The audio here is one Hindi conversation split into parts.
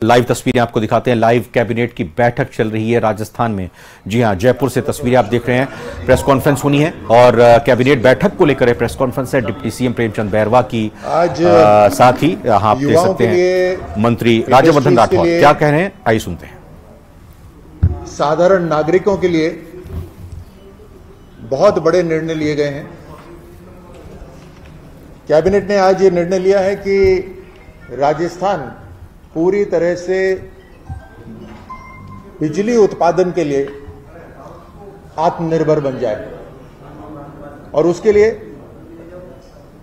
लाइव तस्वीरें आपको दिखाते हैं। लाइव कैबिनेट की बैठक चल रही है राजस्थान में। जी हां, जयपुर से तस्वीरें आप देख रहे हैं। प्रेस कॉन्फ्रेंस होनी है और कैबिनेट बैठक को लेकर प्रेस कॉन्फ्रेंस है डिप्टी सीएम प्रेमचंद बैरवा की। आज साथ ही आप देख सकते हैं मंत्री राज्यवर्धन राठौर क्या कह रहे हैं, आइए सुनते हैं। साधारण नागरिकों के लिए बहुत बड़े निर्णय लिए गए हैं। कैबिनेट ने आज ये निर्णय लिया है कि राजस्थान पूरी तरह से बिजली उत्पादन के लिए आत्मनिर्भर बन जाए और उसके लिए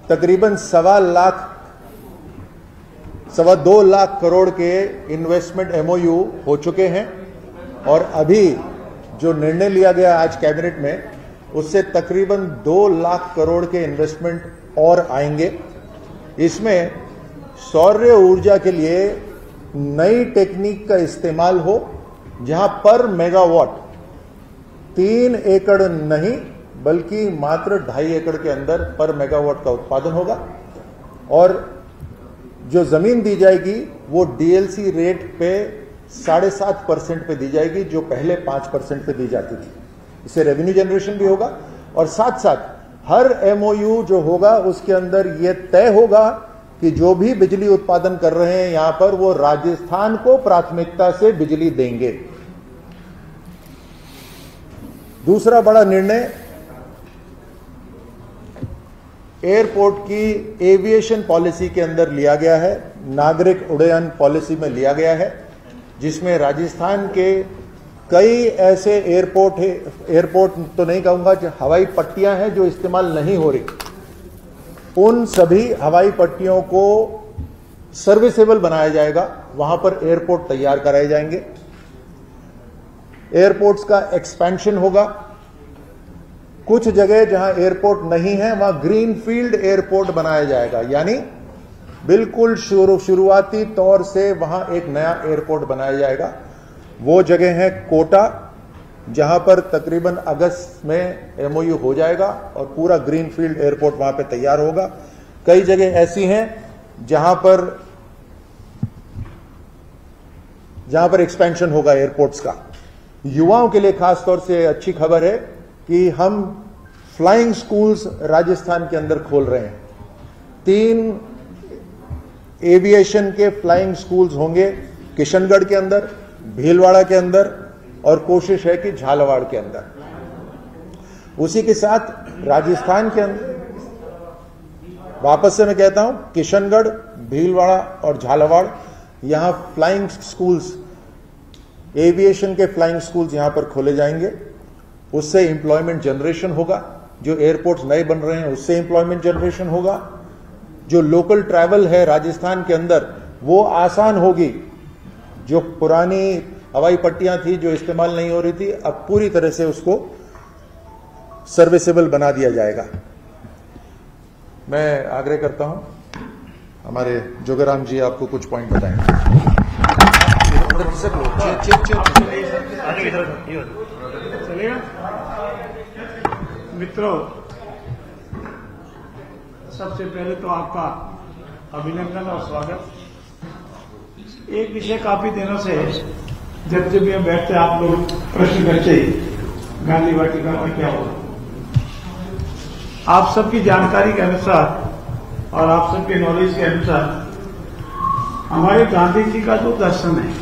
तकरीबन 2.25 लाख करोड़ के इन्वेस्टमेंट एमओयू हो चुके हैं और अभी जो निर्णय लिया गया आज कैबिनेट में उससे तकरीबन 2 लाख करोड़ के इन्वेस्टमेंट और आएंगे। इसमें सौर ऊर्जा के लिए नई टेक्निक का इस्तेमाल हो, जहां पर मेगावाट 3 एकड़ नहीं बल्कि मात्र 2.5 एकड़ के अंदर पर मेगावाट का उत्पादन होगा और जो जमीन दी जाएगी वो डीएलसी रेट पे 7.5% पे दी जाएगी, जो पहले 5% पे दी जाती थी। इससे रेवेन्यू जनरेशन भी होगा और साथ साथ हर एमओयू जो होगा उसके अंदर यह तय होगा कि जो भी बिजली उत्पादन कर रहे हैं यहां पर वो राजस्थान को प्राथमिकता से बिजली देंगे। दूसरा बड़ा निर्णय एयरपोर्ट की एविएशन पॉलिसी के अंदर लिया गया है, नागरिक उड्डयन पॉलिसी में लिया गया है, जिसमें राजस्थान के कई ऐसे एयरपोर्ट तो नहीं कहूंगा, जो हवाई पट्टियां हैं जो इस्तेमाल नहीं हो रही, उन सभी हवाई पट्टियों को सर्विसेबल बनाया जाएगा। वहां पर एयरपोर्ट तैयार कराए जाएंगे। एयरपोर्ट्स का एक्सपेंशन होगा। कुछ जगह जहां एयरपोर्ट नहीं है वहां ग्रीनफील्ड एयरपोर्ट बनाया जाएगा, यानी बिल्कुल शुरुआती तौर से वहां एक नया एयरपोर्ट बनाया जाएगा। वो जगह है कोटा, जहां पर तकरीबन अगस्त में एमओयू हो जाएगा और पूरा ग्रीनफील्ड एयरपोर्ट वहां पे तैयार होगा। कई जगह ऐसी हैं जहां पर एक्सपेंशन होगा एयरपोर्ट्स का। युवाओं के लिए खास तौर से अच्छी खबर है कि हम फ्लाइंग स्कूल्स राजस्थान के अंदर खोल रहे हैं। 3 एविएशन के फ्लाइंग स्कूल्स होंगे किशनगढ़ के अंदर, भीलवाड़ा के अंदर और कोशिश है कि झालावाड़ के अंदर। उसी के साथ राजस्थान के अंदर, वापस से मैं कहता हूं, किशनगढ़, भीलवाड़ा और झालावाड़, यहां फ्लाइंग स्कूल्स, एविएशन के फ्लाइंग स्कूल्स यहां पर खोले जाएंगे। उससे एम्प्लॉयमेंट जनरेशन होगा। जो एयरपोर्ट्स नए बन रहे हैं उससे एम्प्लॉयमेंट जनरेशन होगा। जो लोकल ट्रैवल है राजस्थान के अंदर वो आसान होगी। जो पुरानी हवाई पट्टियां थी जो इस्तेमाल नहीं हो रही थी, अब पूरी तरह से उसको सर्विसेबल बना दिया जाएगा। मैं आग्रह करता हूं हमारे जोगराम जी आपको कुछ पॉइंट बताएंगे। मित्रों, सबसे पहले तो आपका अभिनंदन और स्वागत। एक विषय काफी दिनों से जब यहाँ बैठते आप लोग प्रश्न करते, गांधी वाटिका में क्या होगा। आप सबकी जानकारी के अनुसार और आप सबके नॉलेज के अनुसार हमारे गांधी जी का जो दर्शन है,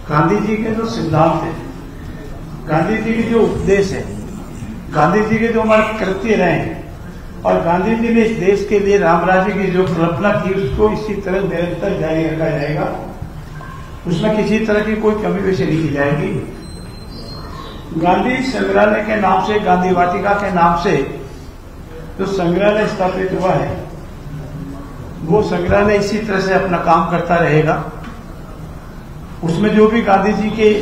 गांधी जी के जो सिद्धांत है, गांधी जी के जो उपदेश है, गांधी जी के जो हमारे कृत्य रहे हैं और गांधी जी ने इस देश के लिए राम राज्य की जो कल्पना की उसको इसी तरह निरंतर जारी रखा जाएगा। उसमें किसी तरह की कोई कमी पेशी नहीं की जाएगी। गांधी संग्रहालय के नाम से, गांधी वाटिका के नाम से जो संग्रहालय स्थापित हुआ है, वो संग्रहालय इसी तरह से अपना काम करता रहेगा। उसमें जो भी गांधी जी के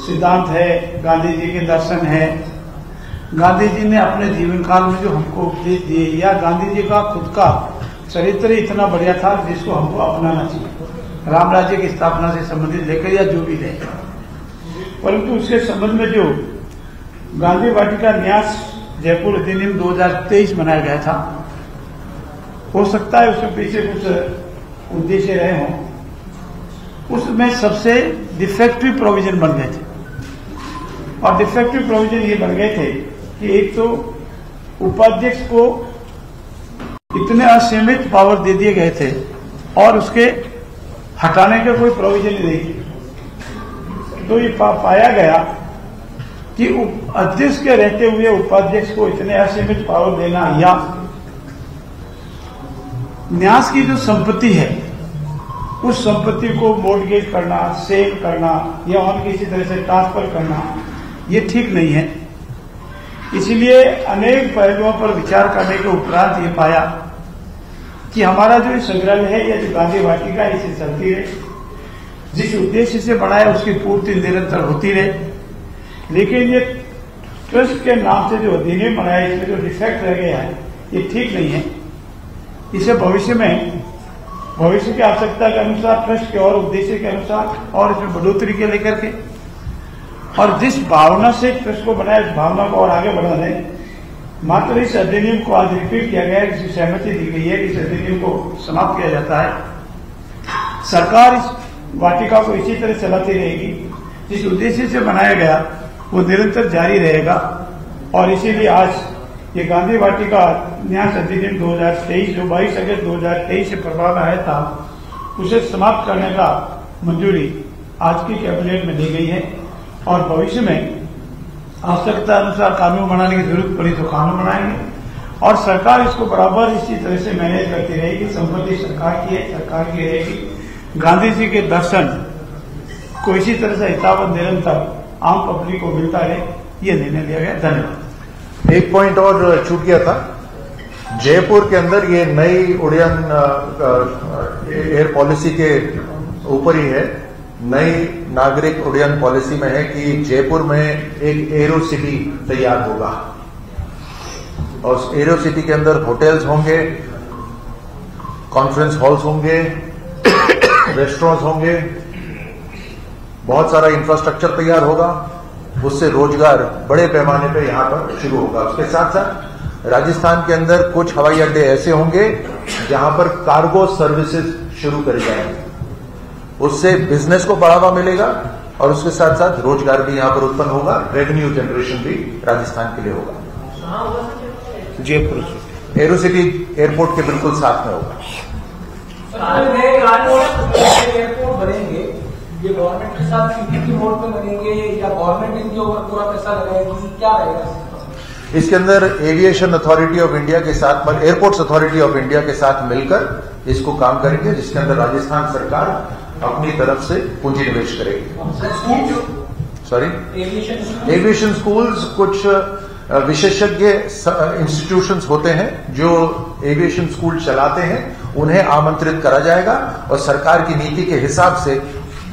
सिद्धांत है, गांधी जी के दर्शन है, गांधी जी ने अपने जीवन काल में जो हमको उपदेश दिए, या गांधी जी का खुद का चरित्र इतना बढ़िया था जिसको हमको अपनाना चाहिए, राम राज्य की स्थापना से संबंधित लेकर या जो भी लेकर। परंतु उसके संबंध में जो गांधी वाटिका न्यास जयपुर अधिनियम 2023 बनाया गया था, हो सकता है उसके पीछे कुछ उद्देश्य रहे हों। उसमें सबसे डिफेक्टिव प्रोविजन बन गए थे। और डिफेक्टिव प्रोविजन ये बन गए थे कि एक तो उपाध्यक्ष को इतने असीमित पावर दे दिए गए थे और उसके हटाने का कोई प्रोविजन नहीं थी। तो ये पाया गया कि अध्यक्ष के रहते हुए उपाध्यक्ष को इतने असीमित पावर देना या न्यास की जो संपत्ति है उस संपत्ति को मोर्टगेज करना, सेल करना या और किसी तरह से ट्रांसफर करना, ये ठीक नहीं है। इसलिए अनेक पहलुओं पर विचार करने के उपरांत ये पाया कि हमारा जो संग्रहालय है या जो गांधी वाटिका इसे चलती रहे, जिस उद्देश्य से बनाया उसकी पूर्ति निरंतर होती रहे। लेकिन ये ट्रस्ट के नाम से जो अधिनियम बनाया इसमें जो डिफेक्ट रह गया है ये ठीक नहीं है। इसे भविष्य की आवश्यकता के अनुसार, ट्रस्ट के और उद्देश्य के अनुसार और इसमें बढ़ोतरी के लेकर के और जिस भावना से ट्रस्ट को बनाया उस भावना को और आगे बढ़ा दें। मात्र इस अधिनियम को आज रिपीट किया गया है, किसी सहमति दी गई है कि इस अधिनियम को समाप्त किया जाता है। सरकार इस वाटिका को इसी तरह चलाती रहेगी, जिस उद्देश्य से बनाया गया वो निरंतर जारी रहेगा। और इसीलिए आज ये गांधी वाटिका न्यास अधिनियम 2023 जो 22 अगस्त 2023 से प्रभाव में आया था उसे समाप्त करने का मंजूरी आज की कैबिनेट में दी गई है। और भविष्य में आवश्यकता अनुसार कानून बनाने की जरूरत पड़ी तो कानून बनाएंगे और सरकार इसको बराबर इसी तरह से मैनेज करती रहेगी। संपत्ति सरकार की है, सरकार की रहेगी। गांधी जी के दर्शन को इसी तरह से हितावत निरंतर आम पब्लिक को मिलता रहे, ये निर्णय लिया गया। धन्यवाद। एक पॉइंट और छूट गया था, जयपुर के अंदर ये नई उड़ान एयर पॉलिसी के ऊपर ही है, नई नागरिक उड्डयन पॉलिसी में है कि जयपुर में एक एरो सिटी तैयार होगा और उस एरो सिटी के अंदर होटल्स होंगे, कॉन्फ्रेंस हॉल्स होंगे, रेस्टोरेंट्स होंगे, बहुत सारा इंफ्रास्ट्रक्चर तैयार होगा। उससे रोजगार बड़े पैमाने पे यहां पर शुरू होगा। उसके साथ साथ राजस्थान के अंदर कुछ हवाई अड्डे ऐसे होंगे जहां पर कार्गो सर्विसेज शुरू करे जाएंगे। उससे बिजनेस को बढ़ावा मिलेगा और उसके साथ साथ रोजगार भी यहां पर उत्पन्न होगा, रेवेन्यू जनरेशन भी राजस्थान के लिए होगा। जयपुर एरो सिटी एयरपोर्ट के बिल्कुल साथ में होगा। एयरपोर्ट बनेंगे, ये गवर्नमेंट के साथ सीपीपी मोड पे बनेंगे या गवर्नमेंट इनके ऊपर पूरा पैसा लगाएगी, क्या रहेगा इसके अंदर? एविएशन अथॉरिटी ऑफ इंडिया के साथ, एयरपोर्ट्स अथॉरिटी ऑफ इंडिया के साथ मिलकर इसको काम करेंगे, जिसके अंदर राजस्थान सरकार अपनी तरफ से पूंजी निवेश करेगी। सॉरी, एविएशन स्कूल्स कुछ विशेषज्ञ इंस्टीट्यूशंस होते हैं जो एविएशन स्कूल चलाते हैं, उन्हें आमंत्रित करा जाएगा और सरकार की नीति के हिसाब से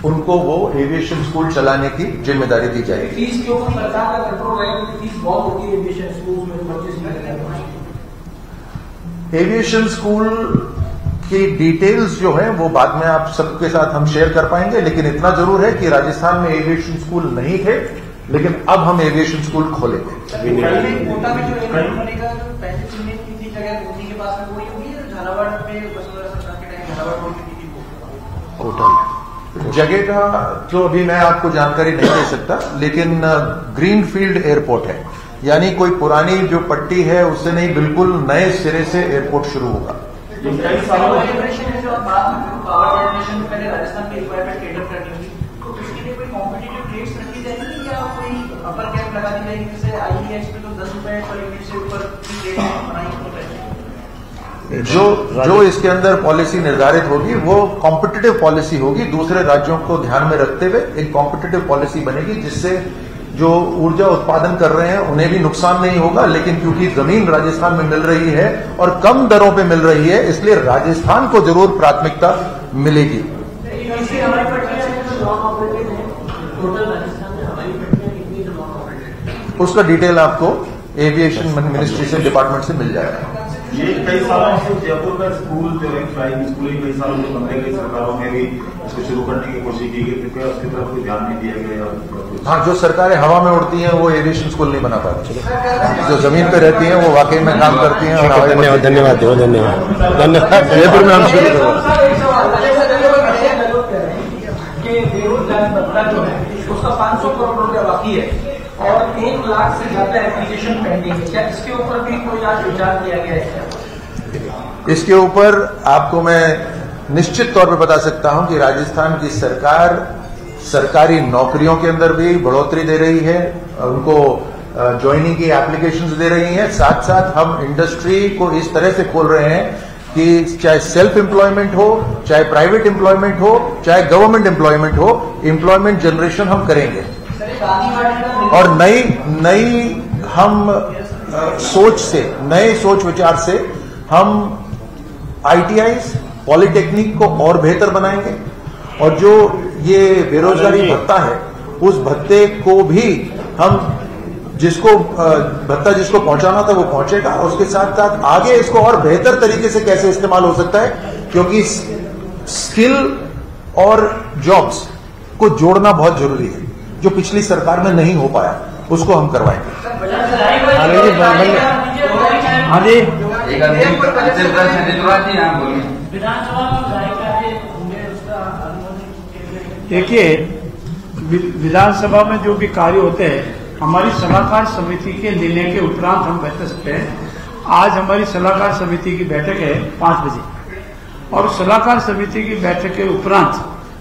उनको वो एविएशन स्कूल चलाने की जिम्मेदारी दी जाएगी। फीस के ऊपर सरकार का कंट्रोल रहेगा कि फीस बहुत होती है एविएशन स्कूल में परचेज में। एविएशन स्कूल की डिटेल्स जो है वो बाद में आप सबके साथ हम शेयर कर पाएंगे, लेकिन इतना जरूर है कि राजस्थान में एविएशन स्कूल नहीं थे, लेकिन अब हम एविएशन स्कूल खोलेंगे। कोटा में जो एयरपोर्ट बनेगा, जो पहले चुनने की थी जगह मोदी के पास में, वही होगी या झालावाड़ में वसुंधरा सरकार के टाइम झालावाड़ रोड की थी कोटा जगह का तो अभी मैं आपको जानकारी नहीं दे सकता, लेकिन ग्रीन फील्ड एयरपोर्ट है, यानी कोई पुरानी जो पट्टी है उससे नहीं, बिल्कुल नए सिरे से एयरपोर्ट शुरू होगा। पहले राजस्थान की रिक्वायरमेंट कैटर करनी होगी, तो उसके लिए कोई कॉम्पिटिटिव रेट्स रखी जाएगी या कोई अपर कैप लगा दी जाएगी? जैसे आईएएच पे तो 10 रुपए पर यूनिट से ऊपर की रेट बनाई होती है। जो इसके अंदर पॉलिसी निर्धारित होगी वो कॉम्पिटिटिव पॉलिसी होगी, दूसरे राज्यों को ध्यान में रखते हुए एक कॉम्पिटिटिव पॉलिसी बनेगी, जिससे जो ऊर्जा उत्पादन कर रहे हैं उन्हें भी नुकसान नहीं होगा, लेकिन क्योंकि जमीन राजस्थान में मिल रही है और कम दरों पे मिल रही है, इसलिए राजस्थान को जरूर प्राथमिकता मिलेगी। उसका डिटेल आपको एविएशन मिनिस्ट्री से, डिपार्टमेंट से मिल जाएगा। ये कई सालों से जयपुर का स्कूल जो है फ्लाइंग स्कूल, कई सालों से बनने गई, सरकारों ने भी इसको शुरू करने की कोशिश की गई, तो उसकी तरफ कोई ध्यान नहीं दिया गया। हाँ, जो सरकारें हवा में उड़ती हैं वो एविएशन स्कूल नहीं बना पाती, जो जमीन पे रहती हैं वो वाकई में काम करती हैं। धन्यवाद धन्यवाद। जयपुर में हम शुरू करेंगे। के बेरोजगारी भत्ता जो है उसका 500 करोड़ रुपया बाकी है और 1 लाख से ज्यादा एप्लीकेशन पेंडिंग है। क्या इसके ऊपर भी कोई आज विचार किया गया है? इसके ऊपर आपको मैं निश्चित तौर पे बता सकता हूं कि राजस्थान की सरकार सरकारी नौकरियों के अंदर भी बढ़ोतरी दे रही है, उनको ज्वाइनिंग की एप्लीकेशंस दे रही हैं। साथ साथ हम इंडस्ट्री को इस तरह से खोल रहे हैं कि चाहे सेल्फ एम्प्लॉयमेंट हो, चाहे प्राइवेट एम्प्लॉयमेंट हो, चाहे गवर्नमेंट एम्प्लॉयमेंट हो, एम्प्लॉयमेंट जनरेशन हम करेंगे। और नई हम सोच से, नए सोच विचार से हम ITIs, पॉलिटेक्निक को और बेहतर बनाएंगे और जो ये बेरोजगारी भत्ता है उस भत्ते को भी हम भत्ता जिसको पहुंचाना था वो पहुंचेगा और उसके साथ साथ आगे इसको और बेहतर तरीके से कैसे इस्तेमाल हो सकता है, क्योंकि स्किल और जॉब्स को जोड़ना बहुत जरूरी है, जो पिछली सरकार में नहीं हो पाया उसको हम करवाएंगे। देखिए, विधानसभा में जो भी कार्य होते हैं हमारी सलाहकार समिति के निर्णय के उपरांत हम बैठ सकते हैं। आज हमारी सलाहकार समिति की बैठक है 5 बजे और सलाहकार समिति की बैठक के उपरांत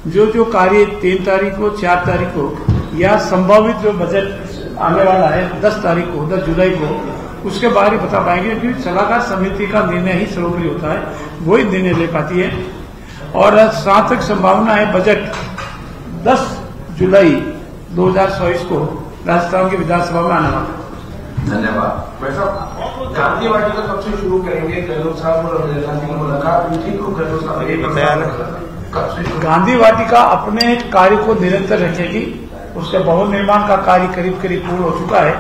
जो कार्य 3 तारीख को, 4 तारीख को या संभावित जो बजट आने वाला है 10 तारीख को, 10 जुलाई को, उसके बारे में बता पाएंगे, क्योंकि सलाहकार समिति का निर्णय ही सर्वोपरि होता है, वही निर्णय ले पाती है। और साथ तक संभावना है बजट 10 जुलाई 2024 को राजस्थान की विधानसभा में आने वाला। धन्यवाद। वैसा गांधी वाटिका कब से शुरू करेंगे? गहलोत साहब और गांधी की मुलाकात हुई थी तो गहलोत साहब ये बताया कब से? गांधी वाटिका अपने कार्य को निरंतर रखेगी। उसके भवन निर्माण का कार्य करीब पूर्ण हो चुका है।